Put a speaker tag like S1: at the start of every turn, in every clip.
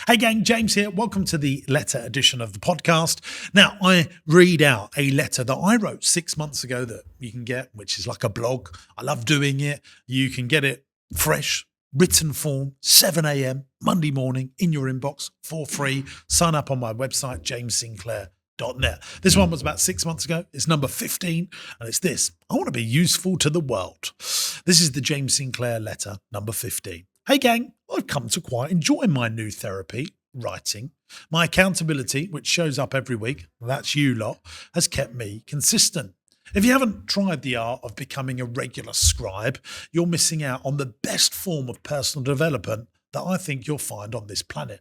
S1: Hey gang, James here. Welcome to the letter edition of the podcast. Now, I read out a letter that I wrote 6 months ago that you can get, which is like a blog. I love doing it. You can get it fresh, written form, 7 a.m. Monday morning in your inbox for free. Sign up on my website, jamessinclair.net. This one was about 6 months ago. It's number 15, and it's this. I want to be useful to the world. This is the James Sinclair Letter, number 15. Hey gang, I've come to quite enjoy my new therapy, writing. My accountability, which shows up every week, that's you lot, has kept me consistent. If you haven't tried the art of becoming a regular scribe, you're missing out on the best form of personal development that I think you'll find on this planet.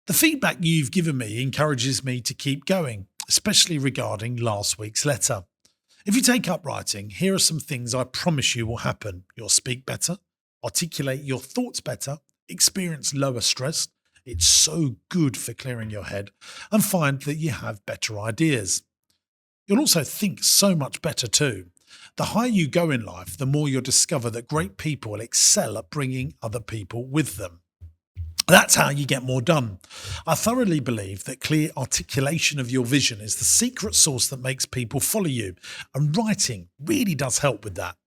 S1: The feedback you've given me encourages me to keep going, especially regarding last week's letter. If you take up writing, here are some things I promise you will happen. You'll speak better, articulate your thoughts better, experience lower stress. It's so good for clearing your head, and find that you have better ideas. You'll also think so much better too. The higher you go in life, the more you'll discover that great people excel at bringing other people with them. That's how you get more done. I thoroughly believe that clear articulation of your vision is the secret sauce that makes people follow you, and writing really does help with that.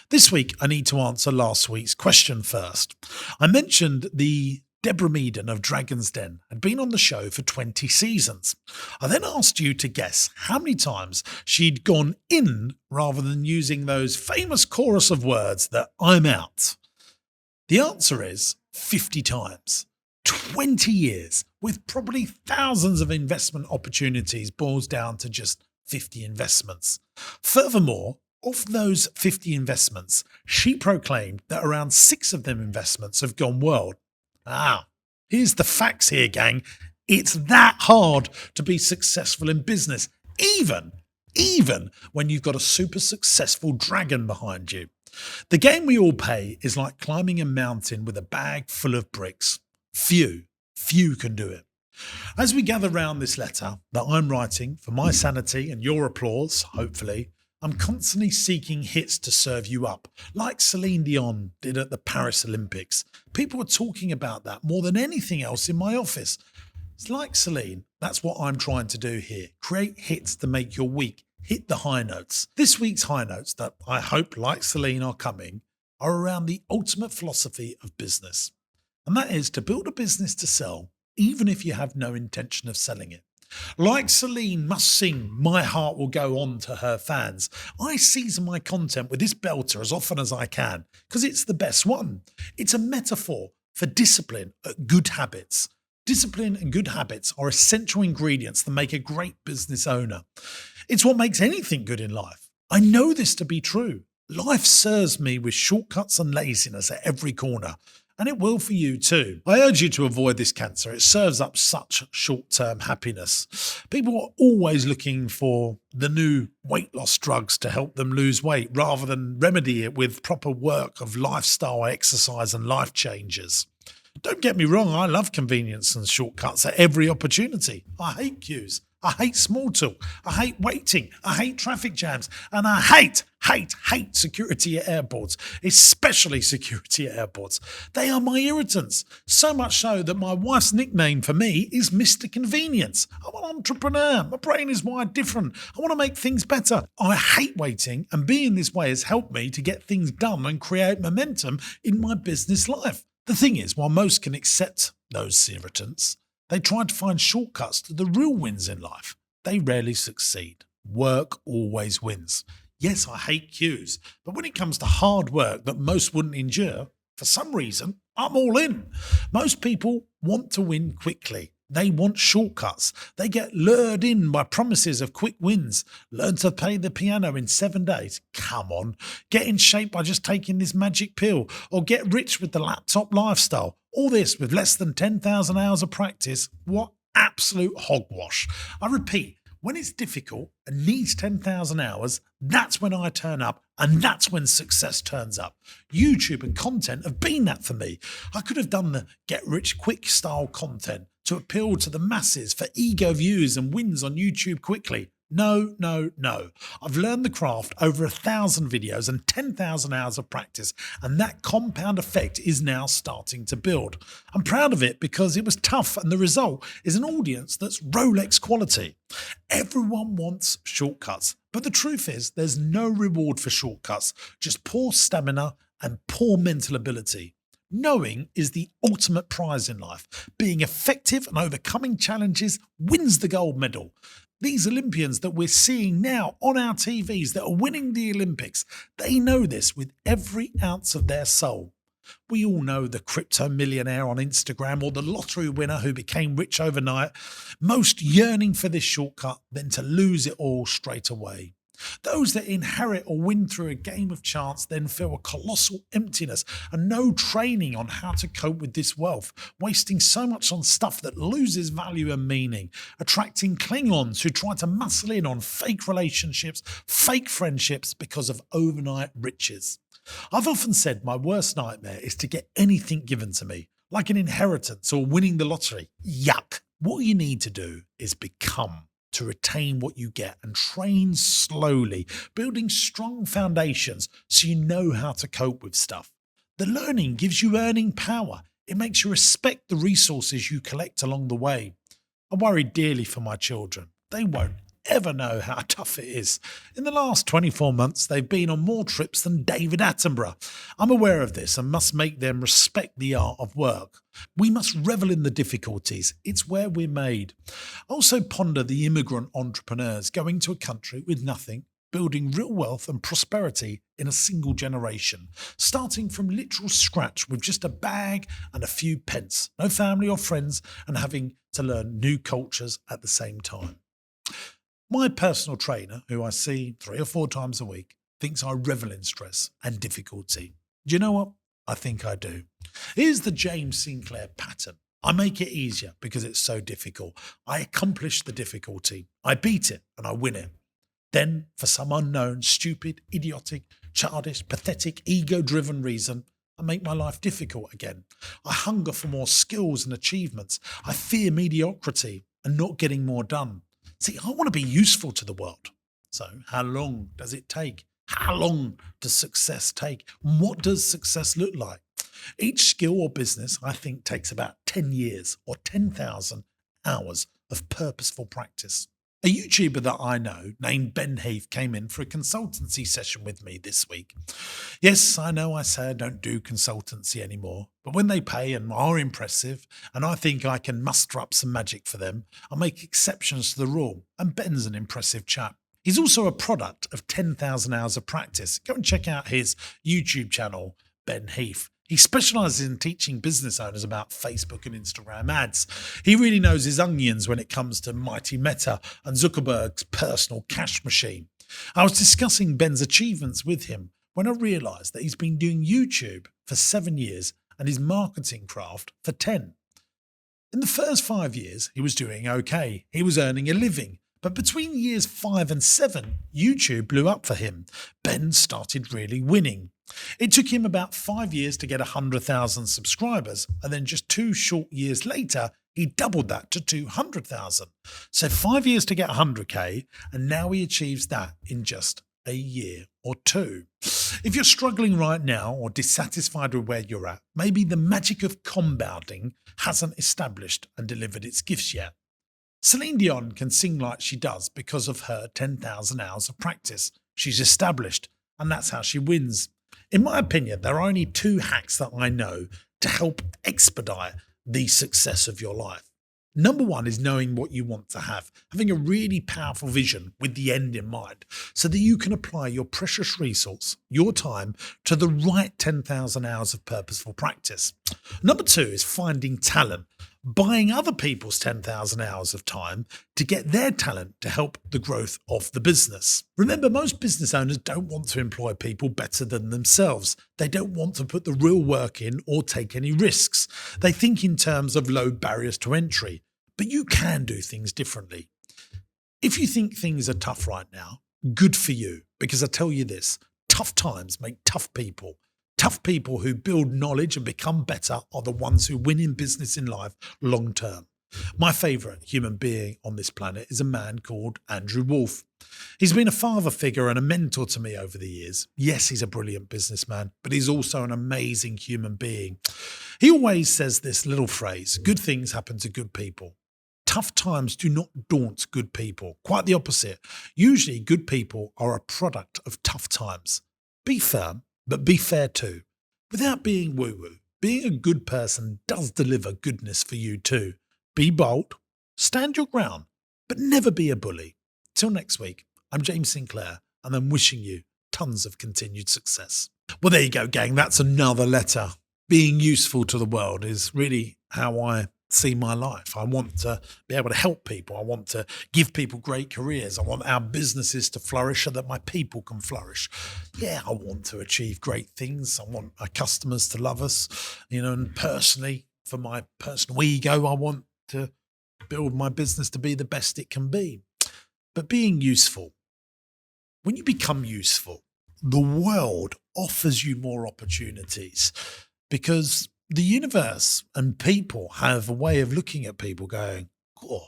S1: This week, I need to answer last week's question first. I mentioned the Deborah Meaden of Dragon's Den had been on the show for 20 seasons. I then asked you to guess how many times she'd gone in rather than using those famous chorus of words that I'm out. The answer is 50 times. 20 years with probably thousands of investment opportunities boils down to just 50 investments. Furthermore, of those 50 investments, she proclaimed that around 6 of them investments have gone well. Here's the facts here, gang. It's that hard to be successful in business, even when you've got a super successful dragon behind you. The game we all play is like climbing a mountain with a bag full of bricks. Few can do it. As we gather round this letter that I'm writing for my sanity and your applause, hopefully, I'm constantly seeking hits to serve you up, like Celine Dion did at the Paris Olympics. People are talking about that more than anything else in my office. It's like Celine, that's what I'm trying to do here. Create hits to make your week. Hit the high notes. This week's high notes that I hope, like Celine, are coming are around the ultimate philosophy of business. And that is to build a business to sell, even if you have no intention of selling it. Like Celine must sing "My Heart Will Go On" to her fans, I season my content with this belter as often as I can, because it's the best one. It's a metaphor for discipline and good habits. Discipline and good habits are essential ingredients that make a great business owner. It's what makes anything good in life. I know this to be true. Life serves me with shortcuts and laziness at every corner. And it will for you too. I urge you to avoid this cancer. It serves up such short-term happiness. People are always looking for the new weight loss drugs to help them lose weight rather than remedy it with proper work of lifestyle, exercise and life changes. Don't get me wrong, I love convenience and shortcuts at every opportunity. I hate queues. I hate small talk. I hate waiting. I hate traffic jams. And I hate security at airports, especially security at airports. They are my irritants. So much so that my wife's nickname for me is Mr. Convenience. I'm an entrepreneur. My brain is wired different. I want to make things better. I hate waiting, and being this way has helped me to get things done and create momentum in my business life. The thing is, while most can accept those irritants, they try to find shortcuts to the real wins in life. They rarely succeed. Work always wins. Yes, I hate queues, but when it comes to hard work that most wouldn't endure, for some reason, I'm all in. Most people want to win quickly. They want shortcuts. They get lured in by promises of quick wins. Learn to play the piano in 7 days. Come on. Get in shape by just taking this magic pill, or get rich with the laptop lifestyle. All this with less than 10,000 hours of practice. What absolute hogwash. I repeat, when it's difficult and needs 10,000 hours, that's when I turn up, and that's when success turns up. YouTube and content have been that for me. I could have done the get-rich-quick style content to appeal to the masses for ego views and wins on YouTube quickly. No, no, no. I've learned the craft over 1,000 videos and 10,000 hours of practice, and that compound effect is now starting to build. I'm proud of it because it was tough, and the result is an audience that's Rolex quality. Everyone wants shortcuts, but the truth is there's no reward for shortcuts, just poor stamina and poor mental ability. Knowing is the ultimate prize in life. Being effective and overcoming challenges wins the gold medal. These Olympians that we're seeing now on our TVs that are winning the Olympics, they know this with every ounce of their soul. We all know the crypto millionaire on Instagram or the lottery winner who became rich overnight, most yearning for this shortcut than to lose it all straight away. Those that inherit or win through a game of chance then feel a colossal emptiness and no training on how to cope with this wealth, wasting so much on stuff that loses value and meaning, attracting Klingons who try to muscle in on fake relationships, fake friendships because of overnight riches. I've often said my worst nightmare is to get anything given to me, like an inheritance or winning the lottery. Yuck. What you need to do is become to retain what you get and train slowly, building strong foundations so you know how to cope with stuff. The learning gives you earning power. It makes you respect the resources you collect along the way. I worry dearly for my children. They won't ever know how tough it is. In the last 24 months, they've been on more trips than David Attenborough. I'm aware of this and must make them respect the art of work. We must revel in the difficulties. It's where we're made. Also ponder the immigrant entrepreneurs going to a country with nothing, building real wealth and prosperity in a single generation, starting from literal scratch with just a bag and a few pence, no family or friends, and having to learn new cultures at the same time. My personal trainer, who I see 3 or 4 times a week, thinks I revel in stress and difficulty. Do you know what? I think I do. Here's the James Sinclair pattern. I make it easier because it's so difficult. I accomplish the difficulty. I beat it and I win it. Then, for some unknown, stupid, idiotic, childish, pathetic, ego-driven reason, I make my life difficult again. I hunger for more skills and achievements. I fear mediocrity and not getting more done. See, I want to be useful to the world. So how long does it take? How long does success take? What does success look like? Each skill or business, I think, takes about 10 years or 10,000 hours of purposeful practice. A YouTuber that I know named Ben Heath came in for a consultancy session with me this week. Yes, I know I say I don't do consultancy anymore, but when they pay and are impressive, and I think I can muster up some magic for them, I make exceptions to the rule, and Ben's an impressive chap. He's also a product of 10,000 hours of practice. Go and check out his YouTube channel, Ben Heath. He specialises in teaching business owners about Facebook and Instagram ads. He really knows his onions when it comes to mighty Meta and Zuckerberg's personal cash machine. I was discussing Ben's achievements with him when I realised that he's been doing YouTube for 7 years and his marketing craft for 10. In the first 5 years, he was doing okay. He was earning a living. But between years 5 and 7, YouTube blew up for him. Ben started really winning. It took him about 5 years to get 100,000 subscribers, and then just 2 short years later, he doubled that to 200,000. So 5 years to get 100k, and now he achieves that in just a year or 2. If you're struggling right now or dissatisfied with where you're at, maybe the magic of compounding hasn't established and delivered its gifts yet. Celine Dion can sing like she does because of her 10,000 hours of practice. She's established, and that's how she wins. In my opinion, there are only 2 hacks that I know to help expedite the success of your life. Number 1 is knowing what you want to have, having a really powerful vision with the end in mind so that you can apply your precious resource, your time, to the right 10,000 hours of purposeful practice. Number 2 is finding talent, buying other people's 10,000 hours of time to get their talent to help the growth of the business. Remember, most business owners don't want to employ people better than themselves. They don't want to put the real work in or take any risks. They think in terms of low barriers to entry, but you can do things differently. If you think things are tough right now, good for you, because I tell you this, tough times make tough people. Tough people who build knowledge and become better are the ones who win in business in life long term. My favourite human being on this planet is a man called Andrew Wolfe. He's been a father figure and a mentor to me over the years. Yes, he's a brilliant businessman, but he's also an amazing human being. He always says this little phrase, good things happen to good people. Tough times do not daunt good people. Quite the opposite. Usually good people are a product of tough times. Be firm, but be fair too. Without being woo-woo, being a good person does deliver goodness for you too. Be bold, stand your ground, but never be a bully. Till next week, I'm James Sinclair, and I'm wishing you tons of continued success. Well, there you go, gang. That's another letter. Being useful to the world is really how I see my life. I want to be able to help people. I want to give people great careers. I want our businesses to flourish so that my people can flourish. Yeah, I want to achieve great things. I want our customers to love us, and personally, for my personal ego, I want to build my business to be the best it can be. But being useful, when you become useful, the world offers you more opportunities because the universe and people have a way of looking at people going, oh,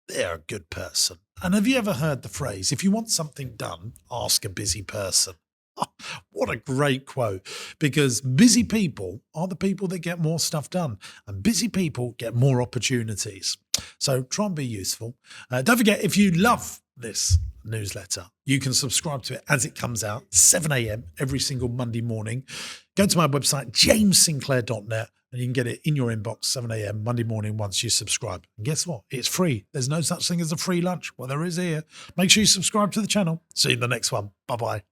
S1: they're a good person. And have you ever heard the phrase, if you want something done, ask a busy person? Oh, what a great quote, because busy people are the people that get more stuff done, and busy people get more opportunities. So try and be useful. Don't forget, if you love this newsletter, you can subscribe to it as it comes out, 7 a.m. every single Monday morning. Go to my website, jamessinclair.net, and you can get it in your inbox 7 a.m. Monday morning once you subscribe. And guess what? It's free. There's no such thing as a free lunch. Well, there is here. Make sure you subscribe to the channel. See you in the next one. Bye-bye.